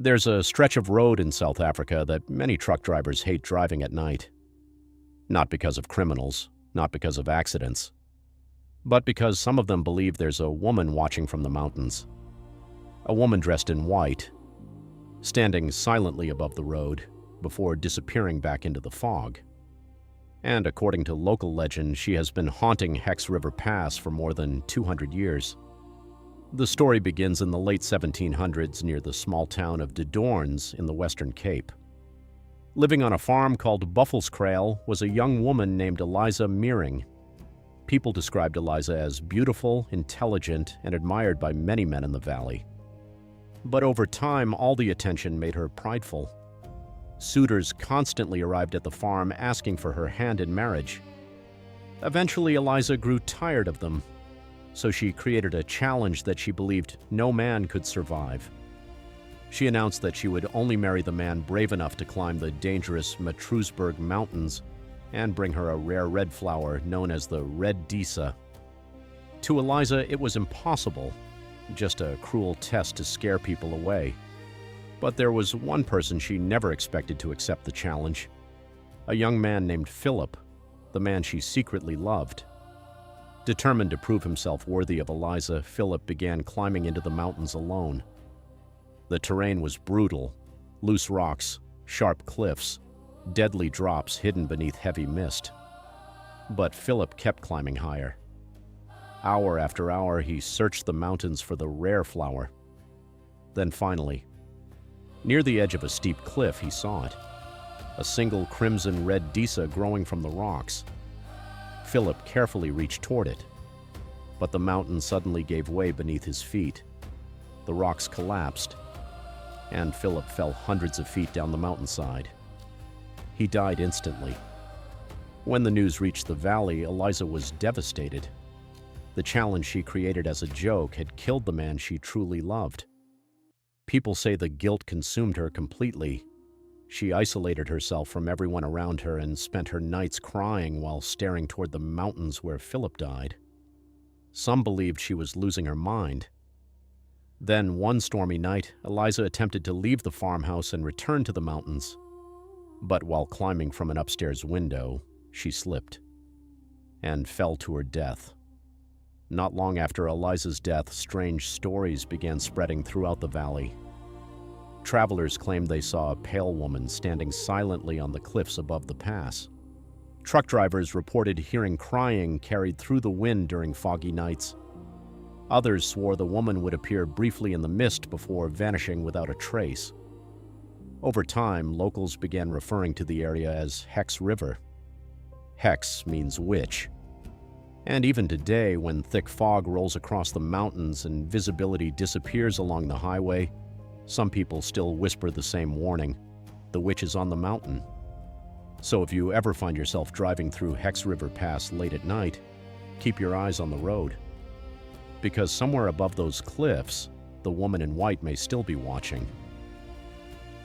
There's a stretch of road in South Africa that many truck drivers hate driving at night. Not because of criminals, not because of accidents, but because some of them believe there's a woman watching from the mountains. A woman dressed in white, standing silently above the road before disappearing back into the fog. And according to local legend, she has been haunting Hex River Pass for more than 200 years. The story begins in the late 1700s near the small town of Doorns in the Western Cape. Living on a farm called Buffelskraal was a young woman named Eliza Meiring. People described Eliza as beautiful, intelligent, and admired by many men in the valley. But over time, all the attention made her prideful. Suitors constantly arrived at the farm asking for her hand in marriage. Eventually, Eliza grew tired of them, so she created a challenge that she believed no man could survive. She announced that she would only marry the man brave enough to climb the dangerous Matroosberg Mountains and bring her a rare red flower known as the Red Disa. To Eliza, it was impossible, just a cruel test to scare people away. But there was one person she never expected to accept the challenge, a young man named Philip, the man she secretly loved. Determined to prove himself worthy of Eliza, Philip began climbing into the mountains alone. The terrain was brutal: loose rocks, sharp cliffs, deadly drops hidden beneath heavy mist. But Philip kept climbing higher. Hour after hour, he searched the mountains for the rare flower. Then finally, near the edge of a steep cliff, he saw it, a single crimson Red Disa growing from the rocks. Philip carefully reached toward it, but the mountain suddenly gave way beneath his feet. The rocks collapsed, and Philip fell hundreds of feet down the mountainside. He died instantly. When the news reached the valley, Eliza was devastated. The challenge she created as a joke had killed the man she truly loved. People say the guilt consumed her completely. She isolated herself from everyone around her and spent her nights crying while staring toward the mountains where Philip died. Some believed she was losing her mind. Then, one stormy night, Eliza attempted to leave the farmhouse and return to the mountains. But while climbing from an upstairs window, she slipped and fell to her death. Not long after Eliza's death, strange stories began spreading throughout the valley. Travelers claimed they saw a pale woman standing silently on the cliffs above the pass. Truck drivers reported hearing crying carried through the wind during foggy nights. Others swore the woman would appear briefly in the mist before vanishing without a trace. Over time, locals began referring to the area as Hex River. Hex means witch. And even today, when thick fog rolls across the mountains and visibility disappears along the highway, some people still whisper the same warning: the witch is on the mountain. So if you ever find yourself driving through Hex River Pass late at night, keep your eyes on the road. Because somewhere above those cliffs, the woman in white may still be watching.